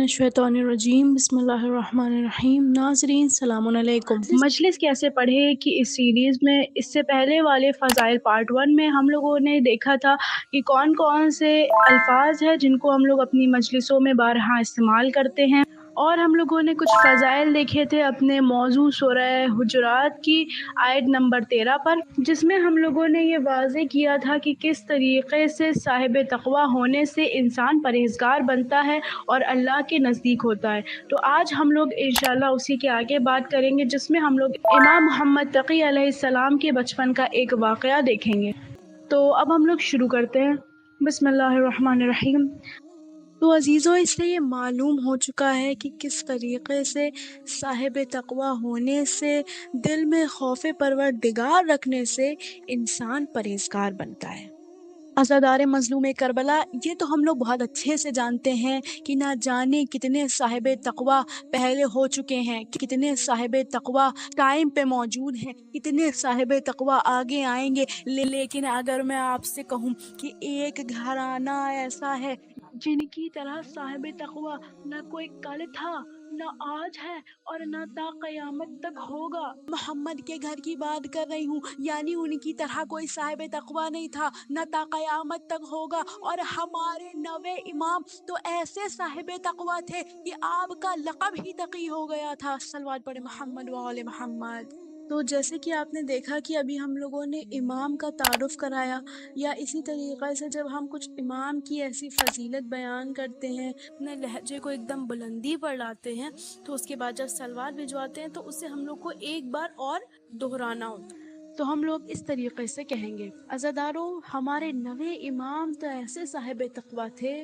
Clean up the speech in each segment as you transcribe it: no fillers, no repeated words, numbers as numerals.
मिनश्शैतानिर्रजीम बिस्मिल्लाहिर्रहमानिर्रहीम। नाज़रीन सलाम अलैकुम। मजलिस कैसे पढ़े कि इस सीरीज़ में इससे पहले वाले फ़ज़ाइल पार्ट 1 में हम लोगों ने देखा था कि कौन कौन से अल्फाज हैं जिनको हम लोग अपनी मजलिसों में बारहा इस्तेमाल करते हैं, और हम लोगों ने कुछ फ़ज़ाइल देखे थे अपने मौजू सूरह हुजुरात की आयत नंबर 13 पर, जिसमें हम लोगों ने ये वाज़े किया था कि किस तरीक़े से साहिब तक़वा होने से इंसान परहेज़गार बनता है और अल्लाह के नज़दीक होता है। तो आज हम लोग इंशाअल्लाह उसी के आगे बात करेंगे, जिसमें हम लोग इमाम मोहम्मद तक़ी अलैहिस्सलाम के बचपन का एक वाक़या देखेंगे। तो अब हम लोग शुरू करते हैं। बिस्मिल्लाहिर्रहमानिर्रहीम। तो अज़ीज़ों, इससे ये मालूम हो चुका है कि किस तरीक़े से साहिब तक़वा होने से, दिल में खौफ़ परवरदिगार रखने से इंसान परहेज़गार बनता है। अज़ादार मज़लूम करबला, ये तो हम लोग बहुत अच्छे से जानते हैं कि ना जाने कितने साहिब तक़वा पहले हो चुके हैं, कितने साहिब तक़वा टाइम पे मौजूद हैं, कितने साहिब तक़वा आगे आएंगे। लेकिन अगर मैं आपसे कहूँ कि एक घराना ऐसा है जिनकी तरह साहिब तक़वा न कोई कल था, न आज है और न ता क़यामत तक होगा। मोहम्मद के घर की बात कर रही हूँ, यानी उनकी तरह कोई साहिब तक़वा नहीं था, न ता क़यामत तक होगा। और हमारे नवे इमाम तो ऐसे साहिब तक़वा थे कि आपका लक़ब ही तक़ी हो गया था। सल्लल्लाहु अलैहि मोहम्मद व आले मोहम्मद। तो जैसे कि आपने देखा कि अभी हम लोगों ने इमाम का तारुफ़ कराया, या इसी तरीक़े से जब हम कुछ इमाम की ऐसी फ़जीलत बयान करते हैं, अपने लहजे को एकदम बुलंदी पर लाते हैं, तो उसके बाद जब सलवात भिजवाते हैं तो उसे हम लोग को एक बार और दोहराना होता है। तो हम लोग इस तरीक़े से कहेंगे, अज़ादारों, हमारे नवे इमाम तो ऐसे साहिब तक़वा थे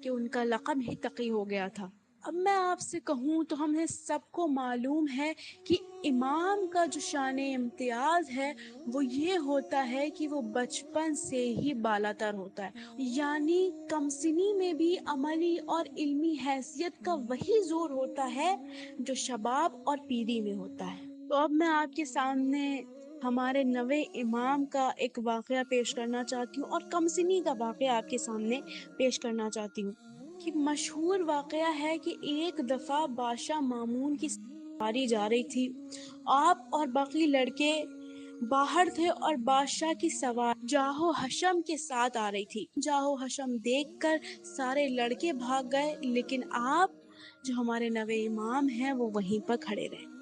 कि उनका लक़ब ही तक़ी हो गया था। अब मैं आपसे कहूँ तो हमें सबको मालूम है कि इमाम का जो शान इम्तियाज़ है वो ये होता है कि वो बचपन से ही बालातर होता है, यानी कमसिनी में भी अमली और इल्मी हैसियत का वही जोर होता है जो शबाब और पीरी में होता है। तो अब मैं आपके सामने हमारे नवे इमाम का एक वाक़या पेश करना चाहती हूँ, और कमसिनी का वाक़या आपके सामने पेश करना चाहती हूँ। कि मशहूर वाक़या है कि एक दफ़ा बादशाह मामून की सवारी जा रही थी। आप और बाकी लड़के बाहर थे और बादशाह की सवारी जाहो हशम के साथ आ रही थी। जाहो हशम देखकर सारे लड़के भाग गए, लेकिन आप जो हमारे नवे इमाम हैं वो वहीं पर खड़े रहे,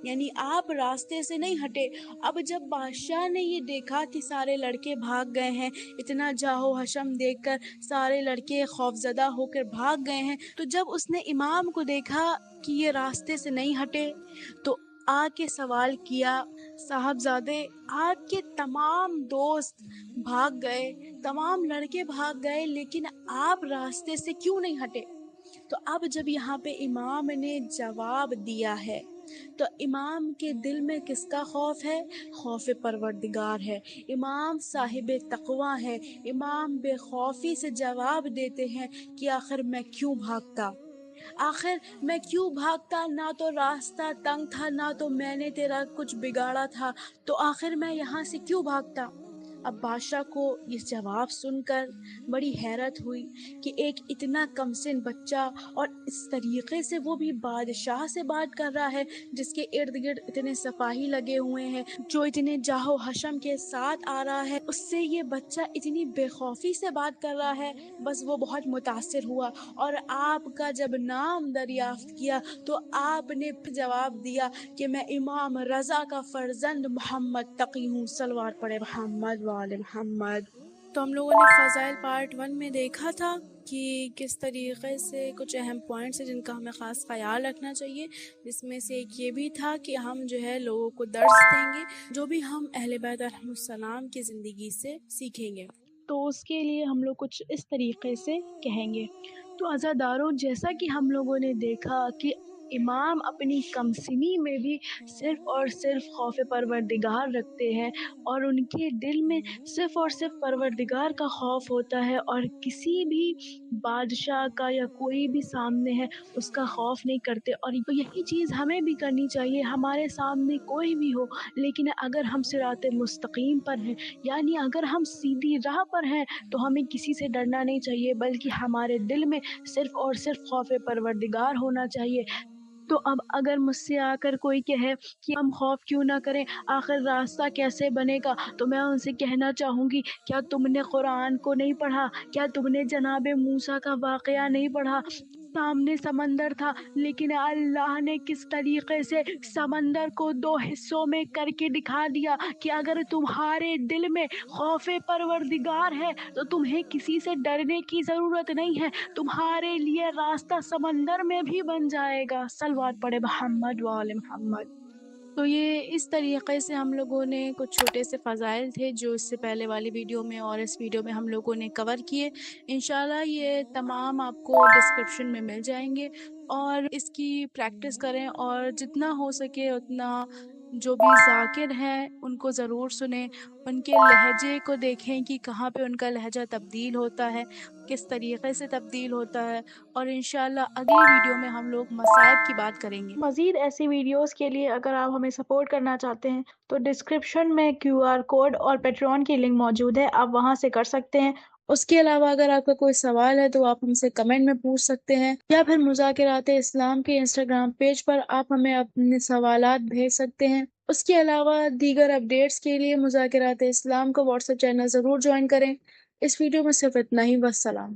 यानी आप रास्ते से नहीं हटे। अब जब बादशाह ने ये देखा कि सारे लड़के भाग गए हैं, इतना जाहो हशम देखकर सारे लड़के खौफजदा होकर भाग गए हैं, तो जब उसने इमाम को देखा कि ये रास्ते से नहीं हटे, तो आके सवाल किया, साहबजादे, आपके तमाम दोस्त भाग गए, तमाम लड़के भाग गए, लेकिन आप रास्ते से क्यों नहीं हटे? तो अब जब यहाँ पे इमाम ने जवाब दिया है, तो इमाम के दिल में किसका खौफ है? खौफ परवरदिगार है। इमाम साहिब तक़वा है। इमाम बेखौफी से जवाब देते हैं कि आखिर मैं क्यों भागता, आखिर मैं क्यों भागता? ना तो रास्ता तंग था, ना तो मैंने तेरा कुछ बिगाड़ा था, तो आखिर मैं यहाँ से क्यों भागता? अब बादशाह को ये जवाब सुनकर बड़ी हैरत हुई कि एक इतना कमसिन बच्चा, और इस तरीक़े से वो भी बादशाह से बात कर रहा है जिसके इर्द गिर्द इतने सिपाही लगे हुए हैं, जो इतने जाहो हशम के साथ आ रहा है, उससे ये बच्चा इतनी बेखौफी से बात कर रहा है। बस वो बहुत मुतासिर हुआ, और आपका जब नाम दरियाफ्त किया तो आपने जवाब दिया कि मैं इमाम रज़ा का फ़र्जंद मोहम्मद तक़ी हूँ। सलवात पढ़े मोहम्मद वाले मोहम्मद। तो हम लोगों ने फ़ज़ाइल पार्ट 1 में देखा था कि किस तरीक़े से कुछ अहम पॉइंट्स हैं जिनका हमें ख़ास ख़याल रखना चाहिए, जिसमें से एक ये भी था कि हम जो है लोगों को दर्स देंगे जो भी हम अहले बैत अलैहिमुस्सलाम की ज़िंदगी से सीखेंगे। तो उसके लिए हम लोग कुछ इस तरीक़े से कहेंगे। तो अज़ादारों, जैसा कि हम लोगों ने देखा कि امام اپنی کمسنی میں بھی صرف اور صرف خوف پروردگار رکھتے ہیں، اور ان کے دل میں صرف اور صرف پروردگار کا خوف ہوتا ہے، اور کسی بھی بادشاہ کا یا کوئی بھی سامنے ہے اس کا خوف نہیں کرتے۔ اور یہی چیز ہمیں بھی کرنی چاہیے، ہمارے سامنے کوئی بھی ہو، لیکن اگر ہم صراط مستقیم پر ہیں، یعنی اگر ہم سیدھی راہ پر ہیں، تو ہمیں کسی سے ڈرنا نہیں چاہیے، بلکہ ہمارے دل میں صرف اور صرف خوف پروردگار ہونا چاہیے۔ تو اب اگر مجھ سے آ کر کوئی کہے کہ ہم خوف کیوں نہ کریں، آخر راستہ کیسے بنے گا، تو میں ان سے کہنا چاہوں گی، کیا تم نے قرآن کو نہیں پڑھا؟ کیا تم نے جناب موسیٰ کا واقعہ نہیں پڑھا؟ سامنے سمندر تھا، لیکن اللہ نے کس طریقے سے سمندر کو دو حصوں میں کر کے دکھا دیا کہ اگر تمہارے دل میں خوف پروردگار ہے تو تمہیں کسی سے ڈرنے کی ضرورت نہیں ہے، تمہارے لیے راستہ سمندر میں بھی بن جائے گا۔ صلوات پڑھے محمد وآل محمد۔ تو یہ اس طریقے سے ہم لوگوں نے کچھ چھوٹے سے فضائل تھے جو اس سے پہلے والی ویڈیو میں اور اس ویڈیو میں ہم لوگوں نے کور کیے۔ انشاءاللہ یہ تمام آپ کو ڈسکرپشن میں مل جائیں گے، اور اس کی پریکٹس کریں، اور جتنا ہو سکے اتنا جو بھی ذاکر ہیں ان کو ضرور سنیں، ان کے لہجے کو دیکھیں کہ کہاں پہ ان کا لہجہ تبدیل ہوتا ہے، کس طریقے سے تبدیل ہوتا ہے، اور انشاءاللہ اگلی ویڈیو میں ہم لوگ مصائب کی بات کریں گے۔ مزید ایسی ویڈیوز کے لیے اگر آپ ہمیں سپورٹ کرنا چاہتے ہیں تو ڈسکرپشن میں QR کوڈ اور پیٹرون کی لنک موجود ہے، آپ وہاں سے کر سکتے ہیں۔ اس کے علاوہ اگر آپ کا کوئی سوال ہے تو آپ ہم سے کمنٹ میں پوچھ سکتے ہیں، یا پھر مذاکرات اسلام کے انسٹاگرام پیج پر آپ ہمیں اپنے سوالات بھیج سکتے ہیں۔ اس کے علاوہ دیگر اپڈیٹس کے لیے مذاکرات اسلام کو واٹس ایپ چینل ضرور جوائن کریں۔ اس ویڈیو میں صرف اتنا ہی، والسلام۔